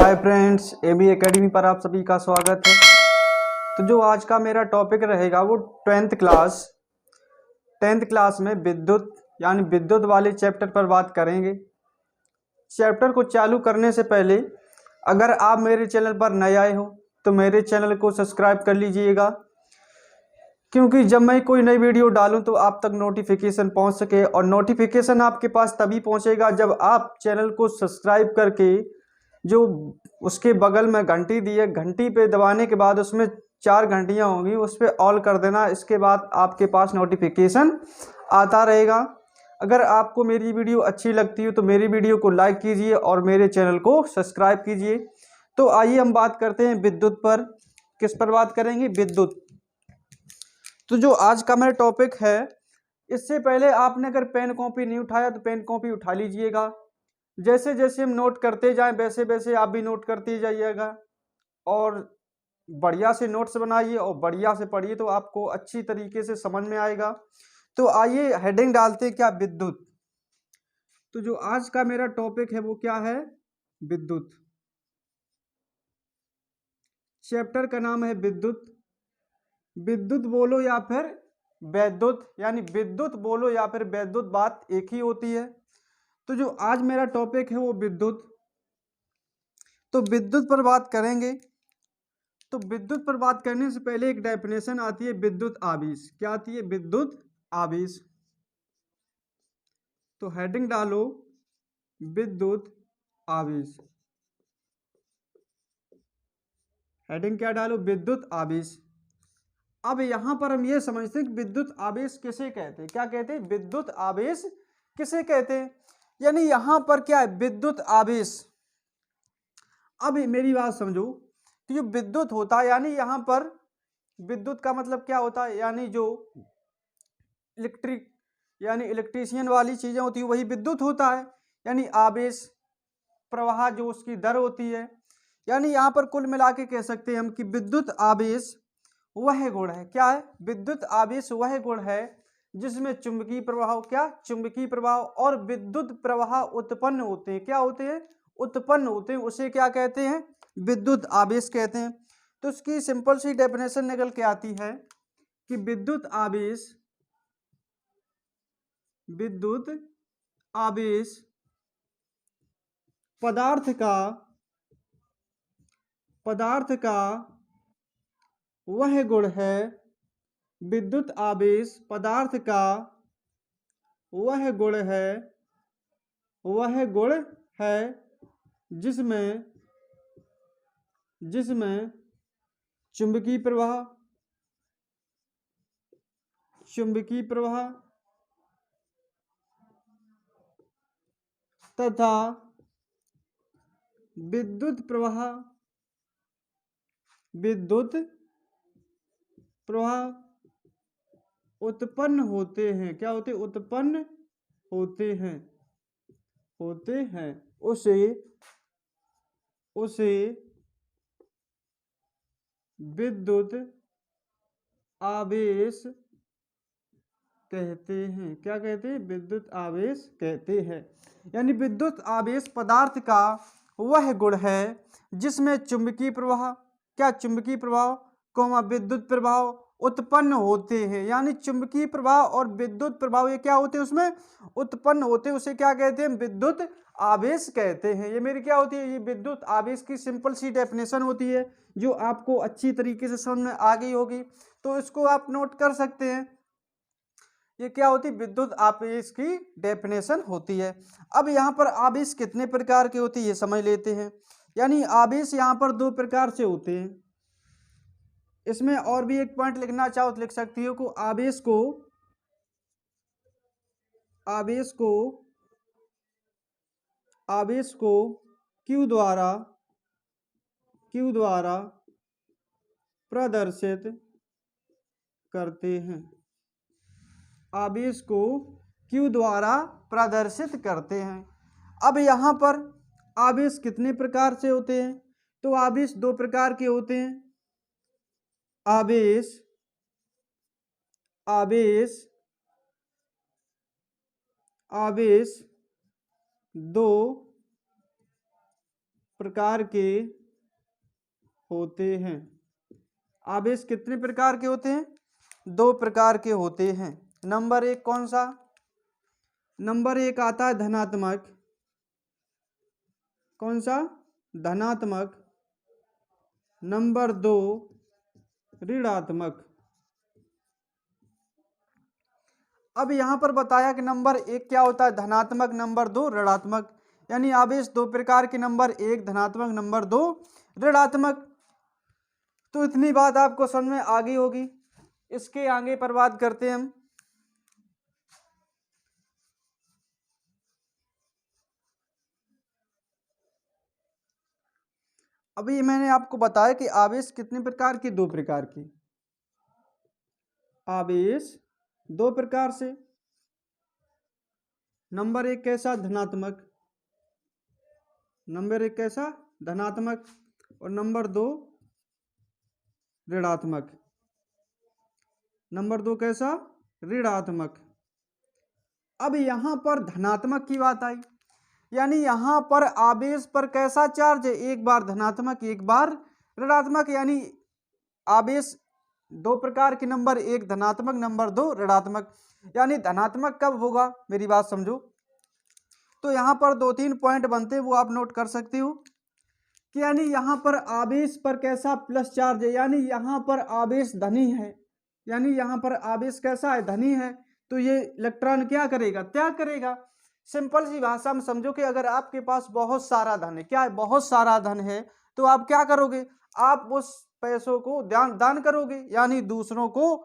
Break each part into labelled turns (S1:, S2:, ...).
S1: Hi friends, AB academy पर आप सभी का स्वागत है। तो जो आज का मेरा टॉपिक रहेगा वो टेंथ क्लास में विद्युत यानी विद्युत वाले चैप्टर पर बात करेंगे। चैप्टर को चालू करने से पहले अगर आप मेरे चैनल पर नए आए हो तो मेरे चैनल को सब्सक्राइब कर लीजिएगा, क्योंकि जब मैं कोई नई वीडियो डालूं तो आप तक नोटिफिकेशन पहुंच सके। और नोटिफिकेशन आपके पास तभी पहुंचेगा जब आप चैनल को सब्सक्राइब करके जो उसके बगल में घंटी दी है, घंटी पे दबाने के बाद उसमें 4 घंटियां होंगी, उस पर ऑल कर देना। इसके बाद आपके पास नोटिफिकेशन आता रहेगा। अगर आपको मेरी वीडियो अच्छी लगती है तो मेरी वीडियो को लाइक कीजिए और मेरे चैनल को सब्सक्राइब कीजिए। तो आइए हम बात करते हैं विद्युत पर। किस पर बात करेंगे? विद्युत। तो जो आज का मेरा टॉपिक है, इससे पहले आपने अगर पेन कॉपी नहीं उठाया तो पेन कॉपी उठा लीजिएगा। जैसे जैसे हम नोट करते जाएं वैसे वैसे आप भी नोट करते जाइएगा और बढ़िया से नोट्स बनाइए और बढ़िया से पढ़िए तो आपको अच्छी तरीके से समझ में आएगा। तो आइए हेडिंग डालते हैं, क्या? विद्युत। तो जो आज का मेरा टॉपिक है वो क्या है? विद्युत। चैप्टर का नाम है विद्युत। विद्युत बोलो या फिर वैद्युत, यानी विद्युत बोलो या फिर वैद्युत, बात एक ही होती है। तो जो आज मेरा टॉपिक है वो विद्युत। तो विद्युत पर बात करेंगे। तो विद्युत पर बात करने से पहले एक डेफिनेशन आती है, विद्युत आवेश। क्या आती है? विद्युत आवेश। तो हेडिंग डालो विद्युत आवेश। हेडिंग क्या डालो? विद्युत आवेश। अब यहां पर हम ये समझते हैं कि विद्युत आवेश किसे कहते हैं। क्या कहते हैं? विद्युत आवेश किसे कहते हैं? यानी यहां पर क्या है? विद्युत आवेश। अब मेरी बात समझो कि जो विद्युत होता है, यानी यहां पर विद्युत का मतलब क्या होता है? यानी जो इलेक्ट्रिक यानी इलेक्ट्रीशियन वाली चीजें होती है वही विद्युत होता है। यानी आवेश, प्रवाह जो उसकी दर होती है। यानी यहां पर कुल मिला के कह सकते हैं हम कि विद्युत आवेश वह गुण है। क्या है? विद्युत आवेश वह गुण है जिसमें चुंबकीय प्रवाह, क्या? चुंबकीय प्रवाह और विद्युत प्रवाह उत्पन्न होते हैं। क्या होते हैं? उत्पन्न होते हैं। उसे क्या कहते हैं? विद्युत आवेश कहते हैं। तो उसकी सिंपल सी डेफिनेशन निकल के आती है कि विद्युत आवेश पदार्थ का वह गुण है। विद्युत आवेश पदार्थ का वह गुण है जिसमें चुंबकीय प्रवाह तथा विद्युत प्रवाह उत्पन्न होते हैं। क्या होते? उत्पन्न होते हैं उसे विद्युत आवेश कहते हैं। क्या कहते हैं? विद्युत आवेश कहते हैं। यानी विद्युत आवेश पदार्थ का वह गुण है जिसमें चुंबकीय प्रवाह, क्या? चुंबकीय प्रवाह कोमा विद्युत प्रवाह उत्पन्न होते हैं। यानी चुंबकीय प्रवाह और विद्युत प्रभाव ये क्या होते हैं? उसमें उत्पन्न होते हैं। उसे क्या कहते हैं? विद्युत आवेश कहते हैं। ये मेरी क्या होती है? ये विद्युत आवेश की सिंपल सी डेफिनेशन होती है जो आपको अच्छी तरीके से समझ में आ गई होगी। तो इसको आप नोट कर सकते हैं। ये क्या होती है? विद्युत आवेश की डेफिनेशन होती है। अब यहाँ पर आवेश कितने प्रकार के होते हैं ये समझ लेते हैं। यानी आवेश यहाँ पर 2 प्रकार से होते हैं। इसमें और भी एक पॉइंट लिखना चाहो तो लिख सकती हो को आवेश को Q द्वारा प्रदर्शित करते हैं। आवेश को Q द्वारा प्रदर्शित करते हैं। अब यहाँ पर आवेश कितने प्रकार से होते हैं? तो आवेश 2 प्रकार के होते हैं। आवेश 2 प्रकार के होते हैं। आवेश कितने प्रकार के होते हैं? 2 प्रकार के होते हैं। नंबर 1 कौन सा? नंबर 1 आता है धनात्मक। कौन सा? धनात्मक। नंबर 2 ऋणात्मक। अब यहां पर बताया कि नंबर 1 क्या होता है? धनात्मक। नंबर 2 ऋणात्मक। यानी आवेश 2 प्रकार के, नंबर 1 धनात्मक, नंबर 2 ऋणात्मक। तो इतनी बात आपको समझ में आ गई होगी। इसके आगे पर बात करते हैं हम। अभी मैंने आपको बताया कि आवेश कितने प्रकार के? 2 प्रकार के। आवेश 2 प्रकार से। नंबर 1 कैसा? धनात्मक। नंबर 1 कैसा? धनात्मक। और नंबर 2 ऋणात्मक। नंबर 2 कैसा? ऋणात्मक। अब यहां पर धनात्मक की बात आई, यानी यहां पर आवेश पर कैसा चार्ज है? एक बार धनात्मक, एक बार ऋणात्मक। यानी आवेश 2 प्रकार के, नंबर 1 धनात्मक, नंबर 2 ऋणात्मक। यानी धनात्मक कब होगा? मेरी बात समझो। तो यहां पर 2-3 पॉइंट बनते हैं, वो आप नोट कर सकते हो कि यानी यहां पर आवेश पर कैसा? प्लस चार्ज है। यानी यहां पर आवेश धनी है। यानी यहां पर आवेश कैसा है? धनी है। तो ये इलेक्ट्रॉन क्या करेगा? त्याग करेगा। सिंपल सी भाषा में समझो कि अगर आपके पास बहुत सारा धन है, क्या है? बहुत सारा धन है, तो आप क्या करोगे? आप उस पैसों को दान करोगे, यानी दूसरों को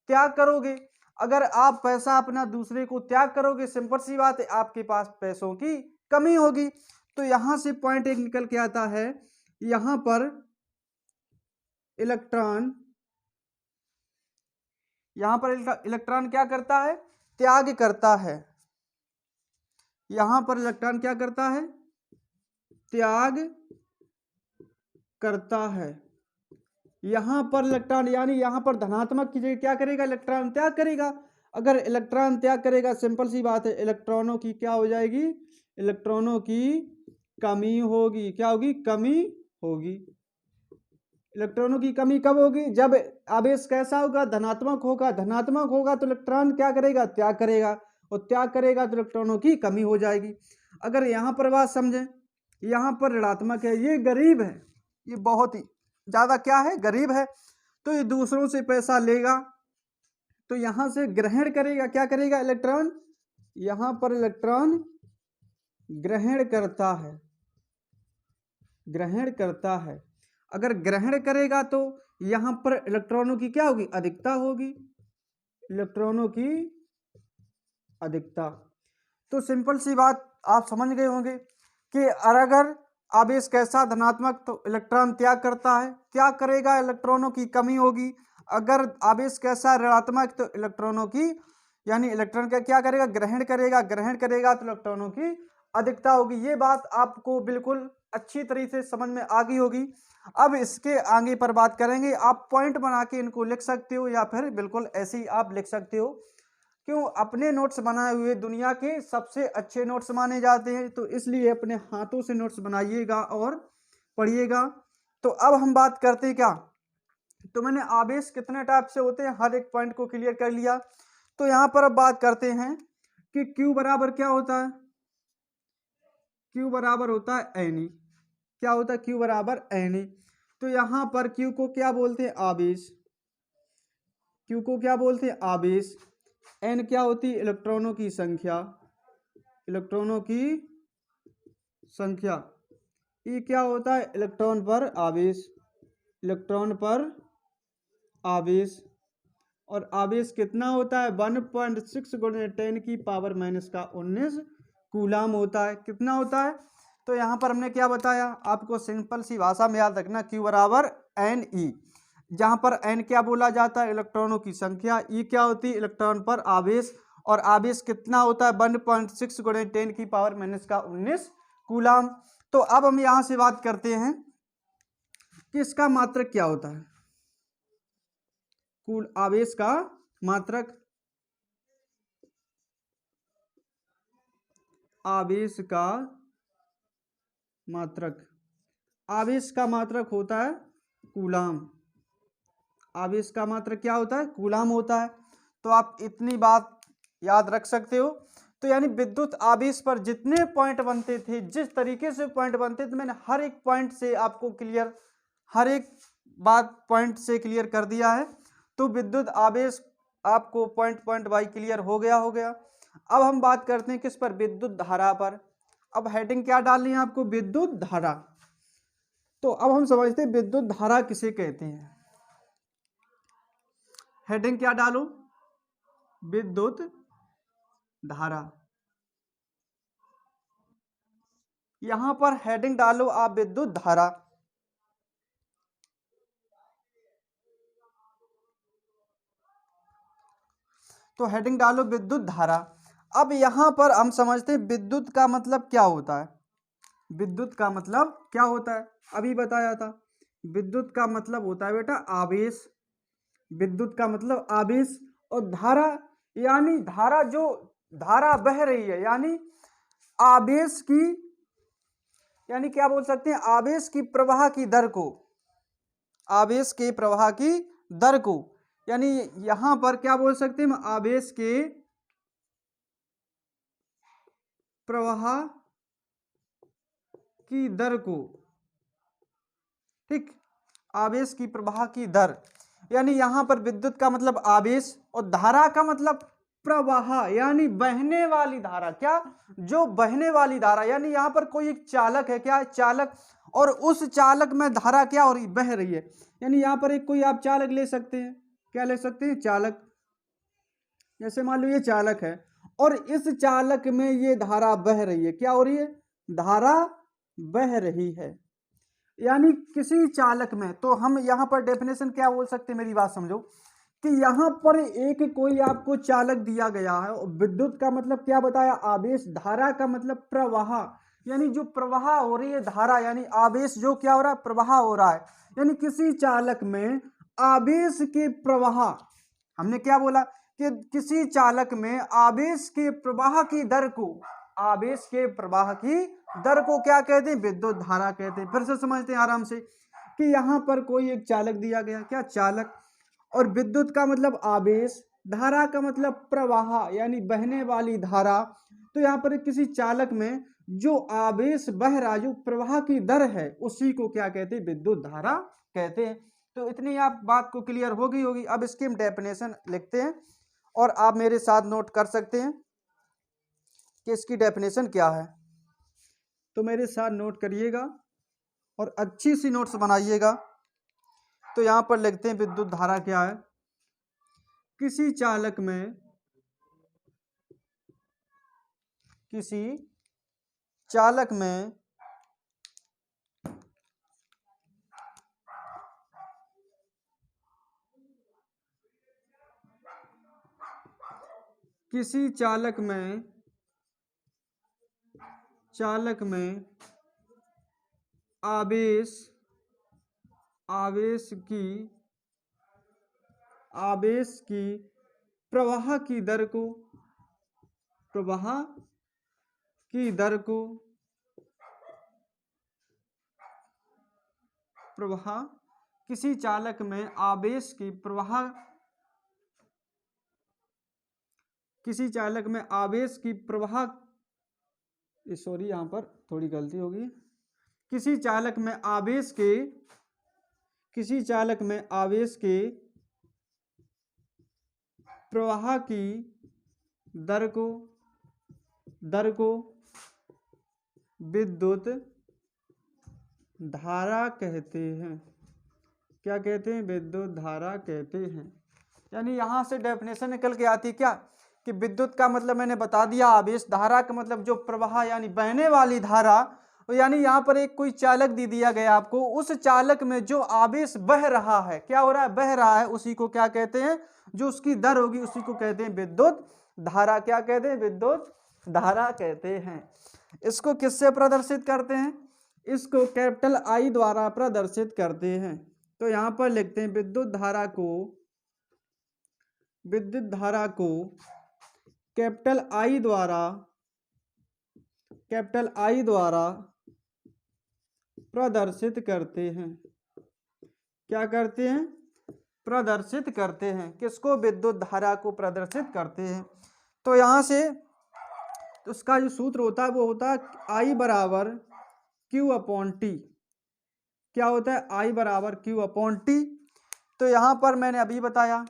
S1: त्याग करोगे। अगर आप पैसा अपना दूसरे को त्याग करोगे, सिंपल सी बात है, आपके पास पैसों की कमी होगी। तो यहां से पॉइंट एक निकल के आता है, यहां पर इलेक्ट्रॉन, यहां पर इलेक्ट्रॉन क्या करता है? त्याग करता है। यहां पर इलेक्ट्रॉन क्या करता है? त्याग करता है। यहां पर इलेक्ट्रॉन, यानी यहां पर धनात्मक की जगह क्या करेगा? इलेक्ट्रॉन त्याग करेगा। अगर इलेक्ट्रॉन त्याग करेगा, सिंपल सी बात है, इलेक्ट्रॉनों की क्या हो जाएगी? इलेक्ट्रॉनों की कमी होगी। क्या होगी? कमी होगी। इलेक्ट्रॉनों की कमी कब होगी? जब आवेश कैसा होगा? धनात्मक होगा। धनात्मक होगा तो इलेक्ट्रॉन क्या करेगा? त्याग करेगा। और त्याग करेगा तो इलेक्ट्रॉनों की कमी हो जाएगी। अगर यहां पर बात समझें, यहां पर ऋणात्मक है, ये गरीब है, ये बहुत ही ज्यादा क्या है? गरीब है। तो ये दूसरों से पैसा लेगा, तो यहां से ग्रहण करेगा। क्या करेगा? इलेक्ट्रॉन, यहां पर इलेक्ट्रॉन ग्रहण करता है। ग्रहण करता है। अगर ग्रहण करेगा तो यहां पर इलेक्ट्रॉनों की क्या होगी? अधिकता होगी। इलेक्ट्रॉनों की अधिकता। तो सिंपल सी बात आप समझ गए होंगे कि अगर आवेश कैसा? धनात्मक, तो इलेक्ट्रॉन त्याग करता है। त्याग करेगा, इलेक्ट्रॉनों की कमी होगी। अगर आवेश कैसा? ऋणात्मक, तो इलेक्ट्रॉनों की, यानी इलेक्ट्रॉन का क्या करेगा? ग्रहण करेगा। ग्रहण करेगा तो इलेक्ट्रॉनों की अधिकता होगी। ये बात आपको बिल्कुल अच्छी तरीके से समझ में आ गई होगी। अब इसके आगे पर बात करेंगे। आप पॉइंट बना के इनको लिख सकते हो, या फिर बिल्कुल ऐसे ही आप लिख सकते हो। क्यों? अपने नोट्स बनाए हुए दुनिया के सबसे अच्छे नोट्स माने जाते हैं, तो इसलिए अपने हाथों से नोट्स बनाइएगा और पढ़िएगा। तो अब हम बात करते हैं क्या? तो मैंने आवेश कितने टाइप से होते हैं, हर एक पॉइंट को क्लियर कर लिया। तो यहां पर अब बात करते हैं कि Q बराबर क्या होता है? Q बराबर होता है Ne। क्या होता है? Q बराबर Ne। तो यहां पर Q को क्या बोलते हैं? आवेश। Q को क्या बोलते हैं? आवेश। N क्या होती है? इलेक्ट्रॉनों की संख्या। इलेक्ट्रॉनों की संख्या। E क्या होता है? इलेक्ट्रॉन पर आवेश। इलेक्ट्रॉन पर आवेश। और आवेश कितना होता है? 1.6 गुणे 10 की पावर -19 कूलाम होता है। कितना होता है? तो यहाँ पर हमने क्या बताया आपको? सिंपल सी भाषा में याद रखना, Q बराबर Ne। जहाँ पर N क्या बोला जाता है? इलेक्ट्रॉनों की संख्या। E क्या होती है? इलेक्ट्रॉन पर आवेश। और आवेश कितना होता है? 1.6 गुणे 10 की पावर -19 कूलाम। तो अब हम यहाँ से बात करते हैं कि इसका मात्रक क्या होता है? कुल आवेश का मात्रक। आवेश का मात्रक। आवेश का मात्रक होता है कूलाम। आवेश का मात्रक क्या होता है? कूलाम होता है। तो आप इतनी बात याद रख सकते हो। तो यानी विद्युत आवेश पर जितने पॉइंट बनते थे, जिस तरीके से पॉइंट बनते थे, मैंने हर एक पॉइंट से आपको क्लियर, हर एक बात पॉइंट से क्लियर कर दिया है। तो विद्युत आवेश आपको पॉइंट पॉइंट वाई क्लियर हो गया। अब हम बात करते हैं किस पर? विद्युत धारा पर। अब हेडिंग क्या डालनी है आपको? विद्युत धारा। तो अब हम समझते हैं विद्युत धारा किसे कहते हैं। हेडिंग क्या डालो? विद्युत धारा। यहां पर हेडिंग डालो आप विद्युत धारा। तो हेडिंग डालो विद्युत धारा। अब यहां पर हम समझते हैं विद्युत का मतलब क्या होता है। विद्युत का मतलब क्या होता है? अभी बताया था। विद्युत का मतलब होता है बेटा आवेश। विद्युत का मतलब आवेश। और धारा यानी धारा, जो धारा बह रही है, यानी आवेश की, यानी क्या बोल सकते हैं? आवेश की प्रवाह की दर को, आवेश के प्रवाह की दर को, यानी यहां पर क्या बोल सकते हैं? आवेश के प्रवाह की दर को। ठीक, आवेश की प्रवाह की दर, यानी यहां पर विद्युत का मतलब आवेश और धारा का मतलब प्रवाह, यानी बहने वाली धारा। क्या? जो बहने वाली धारा, यानी यहां पर कोई एक चालक है, क्या है? चालक। और उस चालक में धारा क्या हो रही? बह रही है। यानी यहां पर एक कोई आप चालक ले सकते हैं। क्या ले सकते हैं? चालक। जैसे मान लो ये चालक है और इस चालक में ये धारा बह रही है। क्या हो रही है? धारा बह रही है। यानी किसी चालक में, तो हम यहां पर डेफिनेशन क्या बोल सकते हैं? मेरी बात समझो कि यहां पर एक कोई आपको चालक दिया गया है। विद्युत का मतलब क्या बताया? आवेश। धारा का मतलब प्रवाह, यानी जो प्रवाह हो रही है धारा, यानी आवेश जो क्या हो रहा है? प्रवाह हो रहा है। यानी किसी चालक में आवेश के प्रवाह, हमने क्या बोला कि किसी चालक में आवेश के प्रवाह की दर को, आवेश के प्रवाह की दर को क्या कहते हैं? विद्युत धारा कहते हैं। फिर से समझते हैं आराम से कि यहां पर कोई एक चालक दिया गया, क्या? चालक। और विद्युत का मतलब आवेश, धारा का मतलब प्रवाह, यानी बहने वाली धारा। तो यहां पर किसी चालक में जो आवेश बह रहा, जो प्रवाह की दर है, उसी को क्या कहते हैं? विद्युत धारा कहते हैं। तो इतनी आप बात को क्लियर होगी। अब इसकी हम डेफिनेशन लिखते हैं और आप मेरे साथ नोट कर सकते हैं कि इसकी डेफिनेशन क्या है। तो मेरे साथ नोट करिएगा और अच्छी सी नोट्स बनाइएगा। तो यहां पर लिखते हैं विद्युत धारा क्या है। किसी चालक में, किसी चालक में किसी चालक में, चालक में आवेश, आवेश की, आवेश की प्रवाह की दर को, प्रवाह की दर को, प्रवाह, किसी चालक में आवेश की प्रवाह, किसी चालक में आवेश की प्रवाह, सॉरी यहां पर थोड़ी गलती होगी। किसी चालक में आवेश के, किसी चालक में आवेश के प्रवाह की दर को, दर को विद्युत धारा कहते हैं। क्या कहते हैं? विद्युत धारा कहते हैं। यानी यहां से डेफिनेशन निकल के आती है क्या? कि विद्युत का मतलब मैंने बता दिया आवेश, धारा का मतलब जो प्रवाह, यानी बहने वाली धारा। यानी यहां पर एक कोई चालक दे दिया गया आपको, उस चालक में जो आवेश बह रहा है, क्या हो रहा है? बह रहा है, उसी को क्या कहते हैं? जो उसकी दर होगी उसी को कहते हैं विद्युत धारा। क्या कहते हैं? विद्युत धारा कहते हैं। इसको किससे प्रदर्शित करते हैं? इसको कैपिटल आई द्वारा प्रदर्शित करते हैं। तो यहां पर लिखते हैं विद्युत धारा को, विद्युत धारा को कैपिटल आई द्वारा, कैपिटल आई द्वारा प्रदर्शित करते हैं। क्या करते हैं? प्रदर्शित करते हैं। किसको? विद्युत धारा को प्रदर्शित करते हैं। तो यहाँ से उसका जो सूत्र होता है वो होता है I बराबर Q अपॉन टी। क्या होता है? I बराबर Q अपॉन टी। तो यहाँ पर मैंने अभी बताया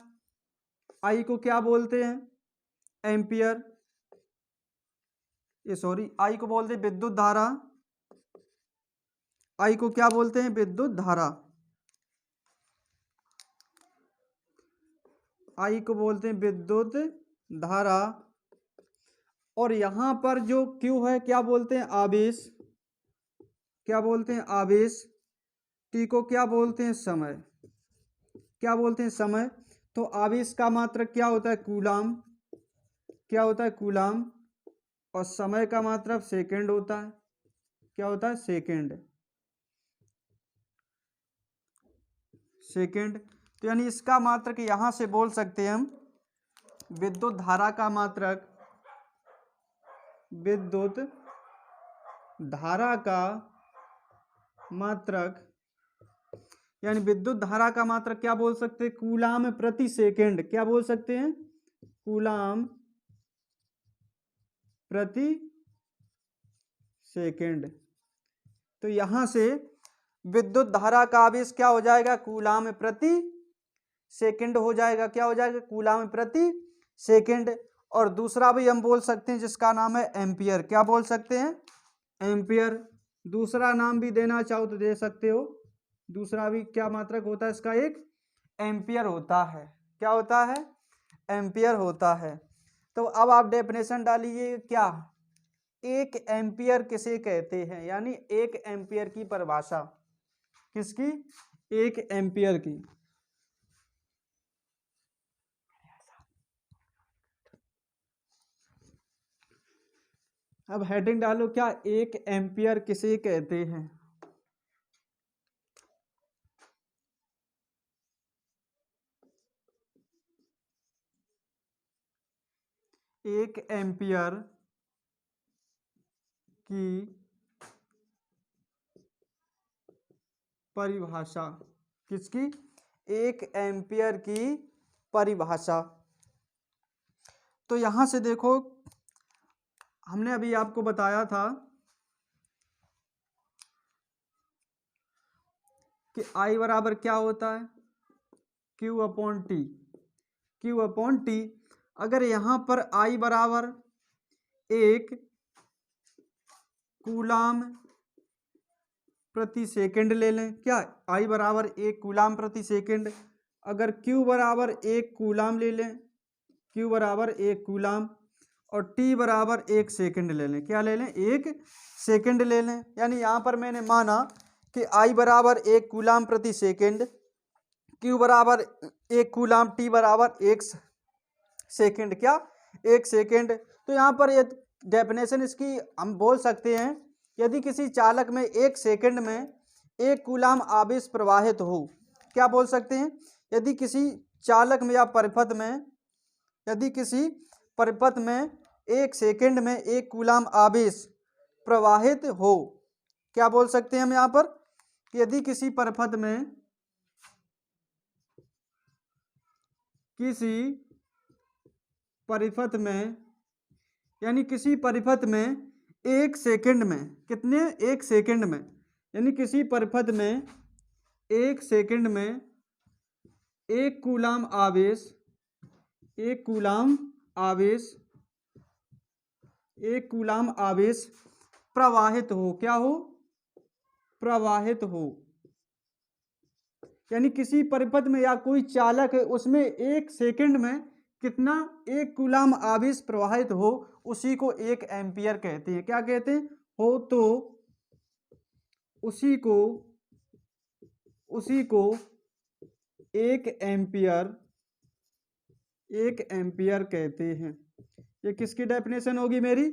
S1: I को क्या बोलते हैं? एम्पियर। I को बोलते हैं विद्युत धारा। I को क्या बोलते हैं? विद्युत धारा। I को बोलते हैं विद्युत धारा। और यहां पर जो Q है क्या बोलते हैं? आवेश। क्या बोलते हैं? आवेश। T को क्या बोलते हैं? समय। क्या बोलते हैं? समय। तो आवेश का मात्रक क्या होता है? कूलाम। क्या होता है? कूलाम। और समय का मात्रक सेकंड होता है। क्या होता है? सेकंड। सेकंड। तो यानी इसका मात्रक यहां से बोल सकते हैं हम विद्युत धारा का मात्रक, विद्युत धारा का मात्रक, यानी विद्युत धारा का मात्रक क्या बोल सकते हैं? कूलाम प्रति सेकंड। क्या बोल सकते हैं? कूलाम प्रति सेकंड। तो यहां से विद्युत धारा का आवेश क्या हो जाएगा? कूलाम प्रति सेकंड हो जाएगा। क्या हो जाएगा? कूलाम प्रति सेकंड। और दूसरा भी हम बोल सकते हैं जिसका नाम है एम्पियर। क्या बोल सकते हैं? एम्पियर। दूसरा नाम भी देना चाहो तो दे सकते हो। दूसरा भी क्या मात्रक होता है इसका? एक एम्पियर होता है। क्या होता है? एम्पियर होता है। तो अब आप डेफिनेशन डालिए। क्या एक एम्पियर किसे कहते हैं? यानी एक एम्पियर की परिभाषा। किसकी? एक एम्पियर की। अब हेडिंग डालो, क्या एक एम्पियर किसे कहते हैं? एक एम्पियर की परिभाषा। किसकी? एक एम्पियर की परिभाषा। तो यहां से देखो, हमने अभी आपको बताया था कि I बराबर क्या होता है? Q upon T. Q upon T. अगर यहां पर I बराबर एक कूलाम प्रति सेकंड ले लें। क्या? I बराबर एक कूलाम प्रति सेकंड। अगर Q बराबर एक कूलाम ले लें, Q बराबर एक कूलाम, और T बराबर एक सेकंड ले लें। क्या ले लें? एक सेकंड ले लें। यानी यहाँ पर मैंने माना कि I बराबर एक कूलाम प्रति सेकंड, Q बराबर एक कूलाम, T बराबर एक सेकंड। क्या? एक सेकंड। तो यहाँ पर ये डेफिनेशन इसकी हम बोल सकते हैं, यदि किसी चालक में एक सेकंड में एक कूलाम आवेश प्रवाहित हो। क्या बोल सकते हैं? यदि किसी चालक में या परिपथ में, यदि किसी परिपथ में एक सेकंड में एक कूलाम आवेश प्रवाहित हो। क्या बोल सकते हैं हम यहाँ पर? यदि किसी परिपथ में, किसी परिपथ में, यानी किसी परिपथ में एक सेकंड में, कितने? एक सेकंड में, यानी किसी परिपथ में एक सेकंड में एक कूलाम आवेश, एक कूलाम आवेश, एक कूलाम आवेश प्रवाहित हो। क्या हो? प्रवाहित हो। यानी किसी परिपथ में या कोई चालक है उसमें एक सेकंड में कितना? एक कूलाम आवेश प्रवाहित हो, उसी को एक एम्पियर कहते हैं। क्या कहते हैं? हो तो उसी को एक एम्पियर, एक एम्पियर कहते हैं। ये किसकी डेफिनेशन होगी मेरी?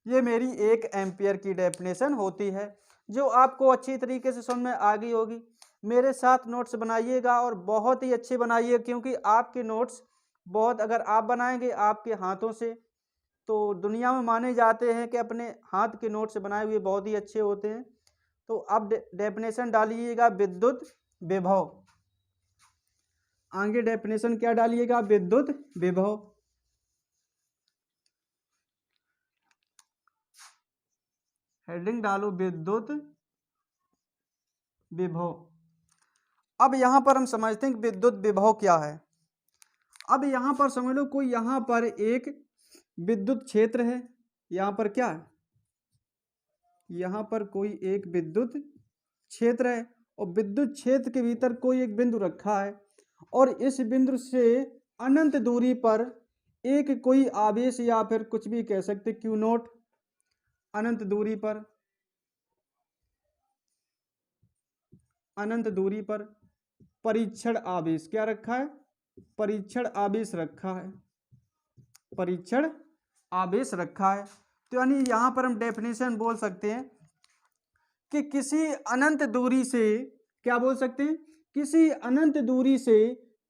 S1: ये मेरी एक एम्पियर की डेफिनेशन होती है, जो आपको अच्छी तरीके से समझ में आ गई होगी। मेरे साथ नोट्स बनाइएगा और बहुत ही अच्छे बनाइए, क्योंकि आपके नोट्स बहुत, अगर आप बनाएंगे आपके हाथों से, तो दुनिया में माने जाते हैं कि अपने हाथ के नोट्स बनाए हुए बहुत ही अच्छे होते हैं। तो अब डेफिनेशन डालिएगा विद्युत विभव। आगे डेफिनेशन क्या डालिएगा? विद्युत विभव। हेडिंग डालो विद्युत विभव। अब यहां पर हम समझते हैं कि विद्युत विभव क्या है। अब यहां पर समझ लो कोई यहां पर एक विद्युत क्षेत्र है, यहां पर क्या है? यहां पर कोई एक विद्युत क्षेत्र है और विद्युत क्षेत्र के भीतर कोई एक बिंदु रखा है और इस बिंदु से अनंत दूरी पर एक कोई आवेश या फिर कुछ भी कह सकते क्यू नोट, अनंत दूरी पर, अनंत दूरी पर परीक्षण आवेश क्या रखा है? परीक्षण आवेश रखा है, परीक्षण आवेश रखा है। तो यानी यहां पर हम डेफिनेशन बोल सकते हैं कि किसी अनंत दूरी से, क्या बोल सकते हैं? किसी अनंत दूरी से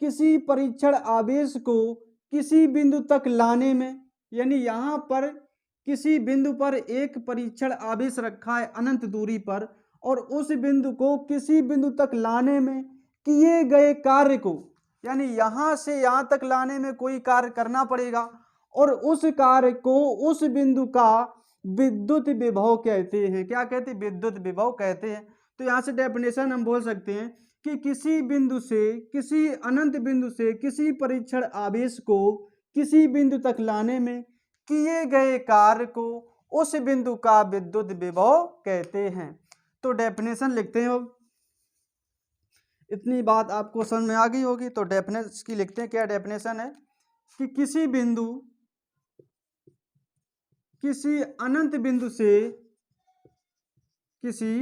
S1: किसी परीक्षण आवेश को किसी बिंदु तक लाने में, यानी यहां पर किसी बिंदु पर एक परीक्षण आवेश रखा है अनंत दूरी पर और उस बिंदु को किसी बिंदु तक लाने में किए गए कार्य को, यानी यहां से यहां तक लाने में कोई कार्य करना पड़ेगा और उस कार्य को उस बिंदु का विद्युत विभव कहते हैं। क्या कहते हैं? विद्युत विभव कहते हैं। तो यहां से डेफिनेशन हम बोल सकते हैं कि किसी बिंदु से, किसी अनंत बिंदु से किसी परीक्षण आवेश को किसी बिंदु तक लाने में किए गए कार्य को उस बिंदु का विद्युत विभव कहते हैं। तो डेफिनेशन लिखते हैं। इतनी बात आपको समझ में आ गई होगी। तो डेफिनेशन की लिखते हैं। क्या डेफिनेशन है? कि किसी बिंदु, किसी अनंत बिंदु से, किसी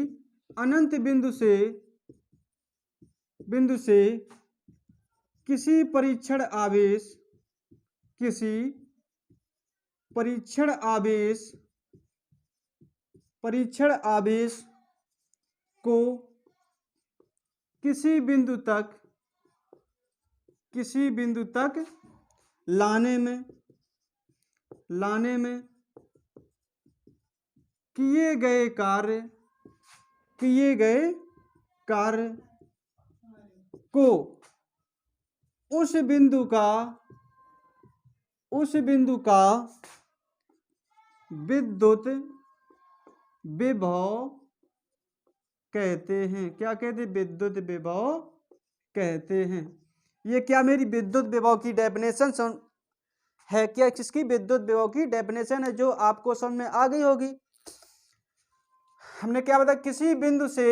S1: अनंत बिंदु से किसी परीक्षण आवेश, किसी परीक्षण आवेश, परीक्षण आवेश को किसी बिंदु तक, किसी बिंदु तक लाने में किए गए कार्य, किए गए कार्य को उस बिंदु का विद्युत विभव कहते हैं। क्या कहते हैं? विद्युत विभव कहते हैं। ये क्या मेरी विद्युत विभव की डेफिनेशन है? क्या किसकी? विद्युत विभव की डेफिनेशन है, जो आपको समझ में आ गई होगी। हमने क्या बताया? किसी बिंदु से,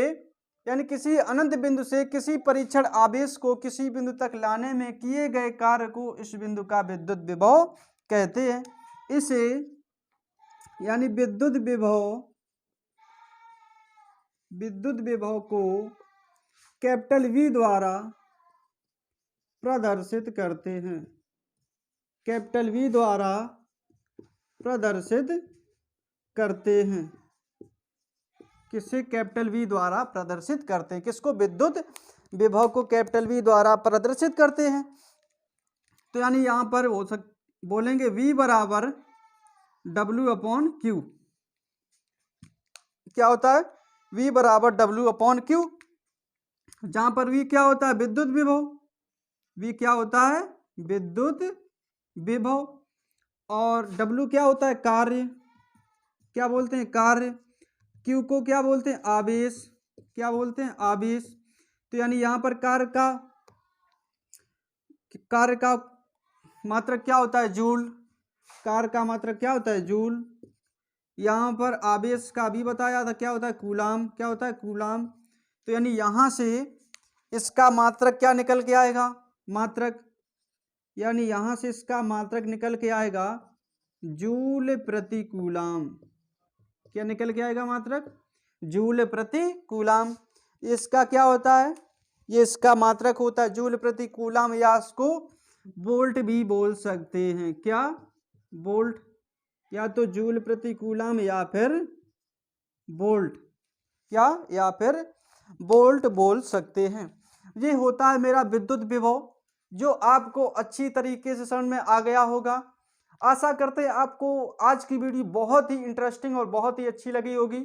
S1: यानी किसी अनंत बिंदु से किसी परीक्षण आवेश को किसी बिंदु तक लाने में किए गए कार्य को इस बिंदु का विद्युत विभव कहते हैं। इसे यानी विद्युत विभव को कैपिटल V द्वारा प्रदर्शित करते हैं। कैपिटल V द्वारा प्रदर्शित करते हैं। किसे कैपिटल V द्वारा प्रदर्शित करते हैं? किसको? विद्युत विभव को कैपिटल V द्वारा प्रदर्शित करते हैं। तो यानी यहां पर बोलेंगे V बराबर W/Q। क्या होता है? V बराबर W/Q, जहां पर V क्या होता है? विद्युत विभव। V क्या होता है? विद्युत विभव। और W क्या होता है? कार्य। क्या बोलते हैं? कार्य। Q को क्या बोलते हैं? आवेश। क्या बोलते हैं? आवेश। तो यानी यहां पर कार्य का मात्रक क्या होता है? जूल। कार्य का मात्रक क्या होता है? जूल। यहां पर आवेश का भी बताया था, क्या होता है? कूलाम। क्या होता है? कूलाम। तो यानी यहां से इसका मात्रक क्या निकल के आएगा? मात्रक, यानी यहां से इसका मात्रक निकल के आएगा जूल प्रति कूलाम। क्या निकल के आएगा मात्रक? जूल प्रति कूलाम। इसका क्या होता है? ये इसका मात्रक होता है जूल प्रति कूलाम, या इसको वोल्ट भी बोल सकते हैं। क्या? वोल्ट, या तो जूल प्रति कूलाम या फिर वोल्ट, क्या? या फिर वोल्ट बोल सकते हैं। ये होता है मेरा विद्युत विभव, जो आपको अच्छी तरीके से समझ में आ गया होगा। आशा करते हैं आपको आज की वीडियो बहुत ही इंटरेस्टिंग और बहुत ही अच्छी लगी होगी।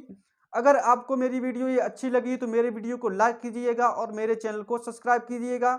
S1: अगर आपको मेरी वीडियो ये अच्छी लगी तो मेरे वीडियो को लाइक कीजिएगा और मेरे चैनल को सब्सक्राइब कीजिएगा।